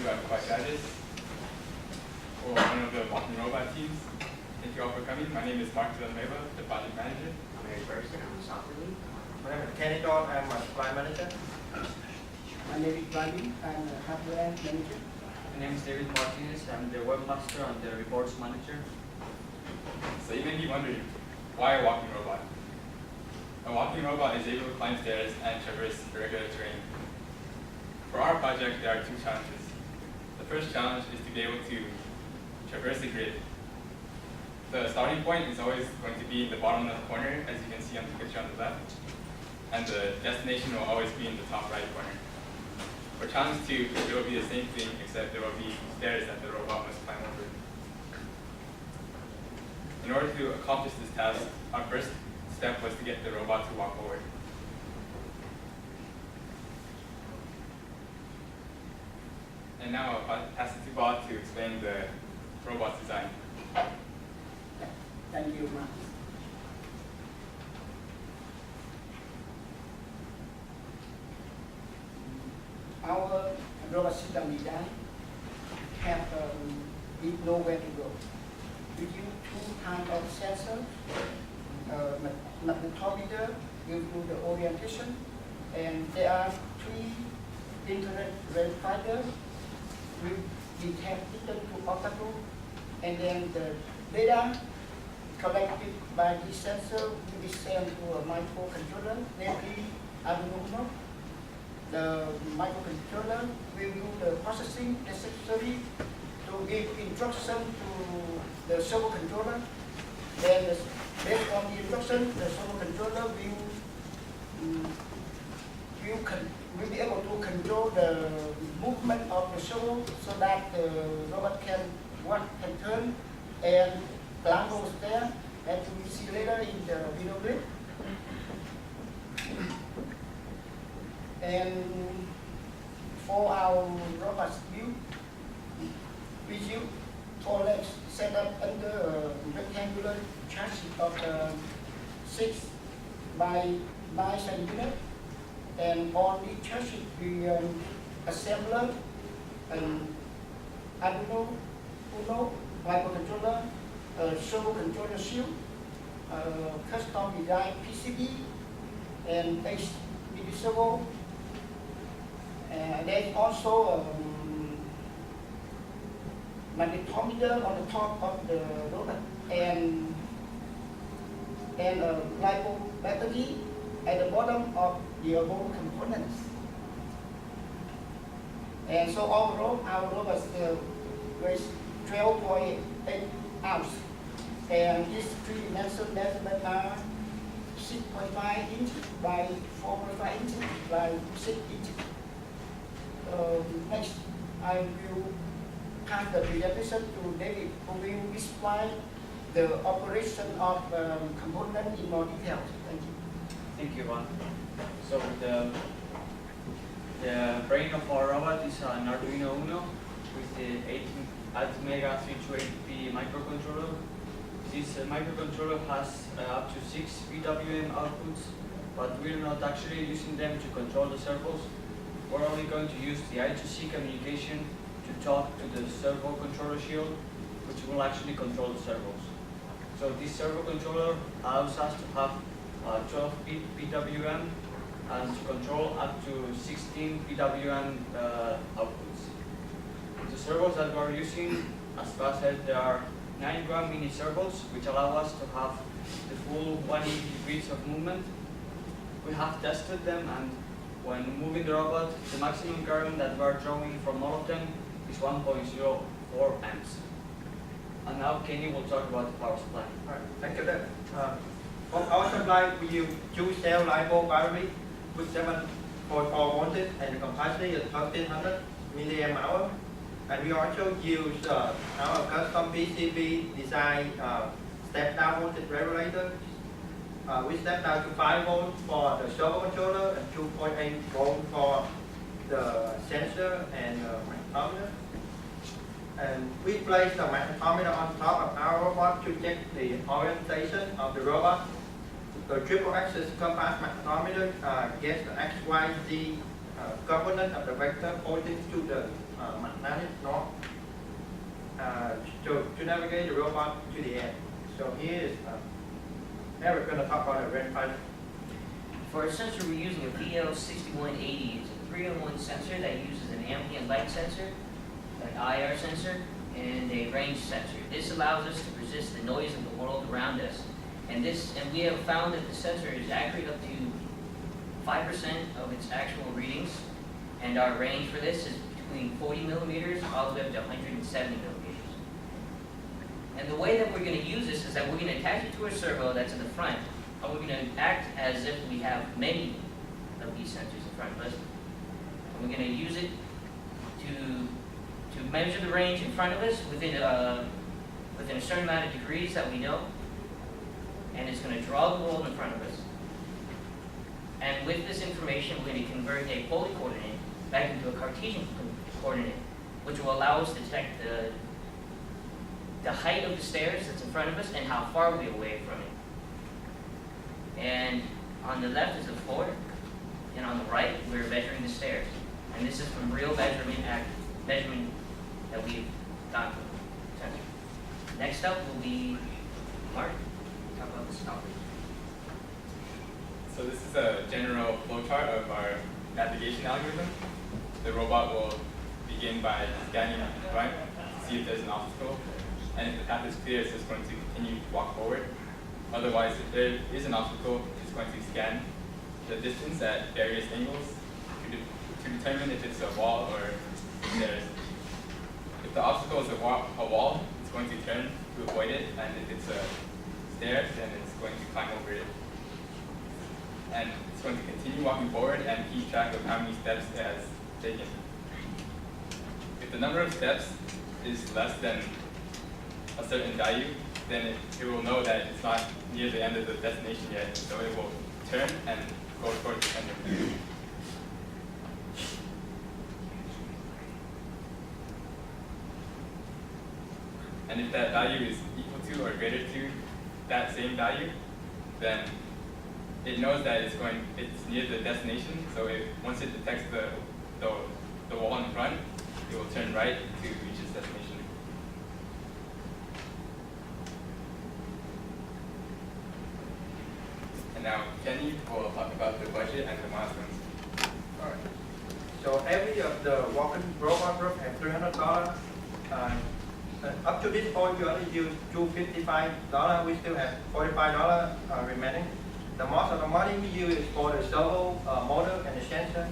you at Quadratus, or one of the walking robot teams. Thank you all for coming. My name is Mark Villanueva, the project manager. I'm Eric Bergson, I'm the software lead. My name is Kenny Dodd, I'm a supply manager. My name is Brandon, I'm the hardware manager. My name is David Martinez, I'm the webmaster and the reports manager. So you may be wondering, why a walking robot? A walking robot is able to climb stairs and traverse irregular terrain. For our project, there are two challenges. The first challenge is to be able to traverse the grid. The starting point is always going to be in the bottom left corner, as you can see on the picture on the left, and the destination will always be in the top right corner. For challenge 2, it will be the same thing, except there will be stairs that the robot must climb over. In order to accomplish this task, our first step was to get the robot to walk forward. And now I'll pass it to Bob to explain the robot's design. Thank you, Mark. Our robot system design have nowhere to go. We use two kinds of sensors. Magnetometer will do the orientation, and there are 3 internet verifiers will detect digital to optical, and then the data collected by this sensor will be sent to a microcontroller, namely Arduino. The microcontroller will do the processing necessary to give instruction to the servo controller. Then, based on the instruction, the servo controller will be able to control the movement of the servo so that the robot can turn and climb those stairs, as we see later in the video clip. And for our robot's view, we use 4 legs set up under a rectangular chassis of 6 by 9 centimeters. And on the chassis, we assemble an Arduino Uno microcontroller, a servo controller shield, custom design PCB, and HDD servo. There's also magnetometer on the top of the robot, and a LiPo battery at the bottom of the above components. And so overall, our robot weighs 12.8 ounces, and its 3-dimensional measurements are 6.5 inches by 4.5 inches by 6 inches. Next, I will pass the presentation to David, who will explain the operation of component in more detail. Thank you. Thank you, Juan. So the brain of our robot is an Arduino Uno with the 8-mega 3280p microcontroller. This microcontroller has up to 6 PWM outputs, but we're not actually using them to control the servos. We're only going to use the I2C communication to talk to the servo controller shield, which will actually control the servos. So this servo controller allows us to have 12-bit PWM and to control up to 16 PWM outputs. The servos that we're using, as Pat said, there are 9-gram mini servos, which allow us to have the full 180 degrees of movement. We have tested them, and when moving the robot, the maximum current that we're drawing from all of them is 1.04 amps. And now Kenny will talk about the power supply. All right, thank you, Dave. For power supply, we use 2-cell LiPo battery with 7.4 voltage and the capacity is 1300 milliamp hour. And we also use our custom PCB design step-down voltage regulator. We step down to 5 volts for the servo controller and 2.8 volts for the sensor and magnetometer. And we place the magnetometer on top of our robot to check the orientation of the robot. The triple axis compass magnetometer gets the X, Y, Z component of the vector pointing to the magnetic north to navigate the robot to the end. So here is Eric going to talk about the red pipe. For our sensor, we're using a VL6180. It's a 3-in-1 sensor that uses an ambient light sensor, an IR sensor, and a range sensor. This allows us to resist the noise of the world around us. And we have found that the sensor is accurate up to 5% of its actual readings. And our range for this is between 40 millimeters all the way up to 170 millimeters. And the way that we're going to use this is that we're going to attach it to a servo that's in the front, and we're going to act as if we have many of these sensors in front of us. And we're going to use it to measure the range in front of us within a certain amount of degrees that we know, and it's going to draw the world in front of us. And with this information, we're going to convert a polar coordinate back into a Cartesian coordinate, which will allow us to detect the height of the stairs that's in front of us and how far we're away from it. And on the left is the floor, and on the right, we're measuring the stairs. And this is from real measurement that we've got from the sensor. Next up will be Mark. Talk about the stoppage. So this is a general flowchart of our navigation algorithm. The robot will begin by scanning in front to see if there's an obstacle. And if the path is clear, it's just going to continue to walk forward. Otherwise, if there is an obstacle, it's going to scan the distance at various angles to determine if it's a wall or stairs. If the obstacle is a wall, it's going to turn to avoid it, and if it's a stair, then it's going to climb over it. And it's going to continue walking forward and keep track of how many steps it has taken. If the number of steps is less than a certain value, then it will know that it's not near the end of the destination yet, so it will turn and go towards the end of the route. And if that value is equal to or greater to that same value, then it knows that it's near the destination. So once it detects the wall in front, it will turn right to reach its destination. And now Kenny will talk about the budget and the milestones. All right. So every of the walking robot group has $300. Up to this point, we only use $255. We still have $45 remaining. The most of the money we use is for the servo motor and the sensor,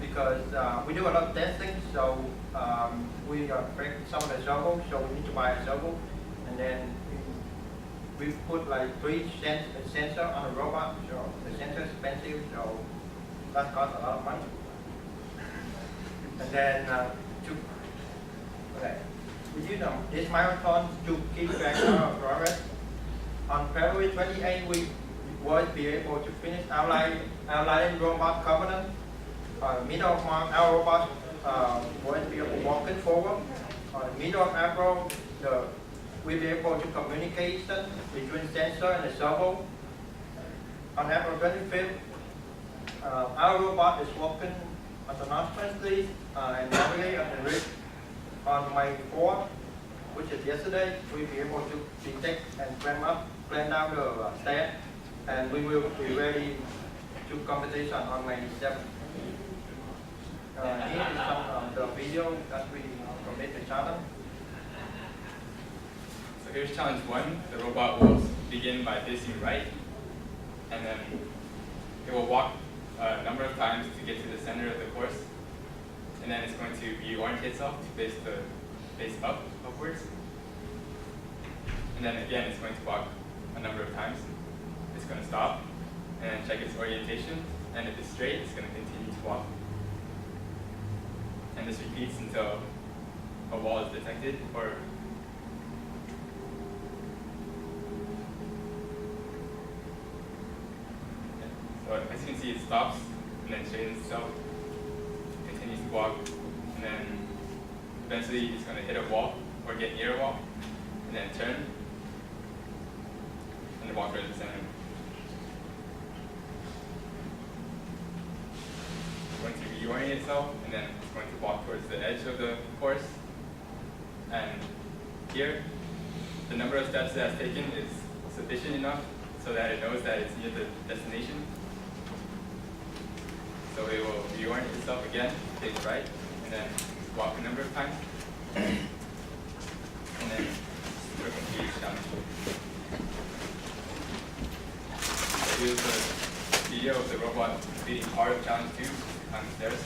because we do a lot of testing. So we break some of the servo, so we need to buy a servo, and then we put like 3 sensor on the robot. So the sensor is expensive, so that costs a lot of money. And then we use this marathon to keep track of our progress. On February 28, we will be able to finish outlining robot component. Middle of March, our robot will be walking forward. Middle of April, we'll be able to communication between sensor and the servo. On April 25th, our robot is walking autonomously and navigate on the ridge. On May 4th, which is yesterday, we'll be able to detect and climb down the stairs, and we will be ready to competition on May 7th. Here is some of the video that we commit to challenge. So here's challenge 1. The robot will begin by facing right, and then it will walk a number of times to get to the center of the course. And then it's going to reorient itself to face upwards. And then again, it's going to walk a number of times. It's going to stop and then check its orientation. And if it's straight, it's going to continue to walk. And this repeats until a wall is detected or so as you can see, it stops and then straightens itself. Continues to walk, and then eventually it's going to hit a wall or get near a wall, and then turn, and then walk right to the center. Going to reorient reorient itself, and then it's going to walk towards the edge of the course. And here, the number of steps it has taken is sufficient enough so that it knows that it's near the destination. So it will reorient itself again, face right, and then walk a number of times, and then complete each challenge. So here's the video of the robot completing part of challenge 2 on the stairs.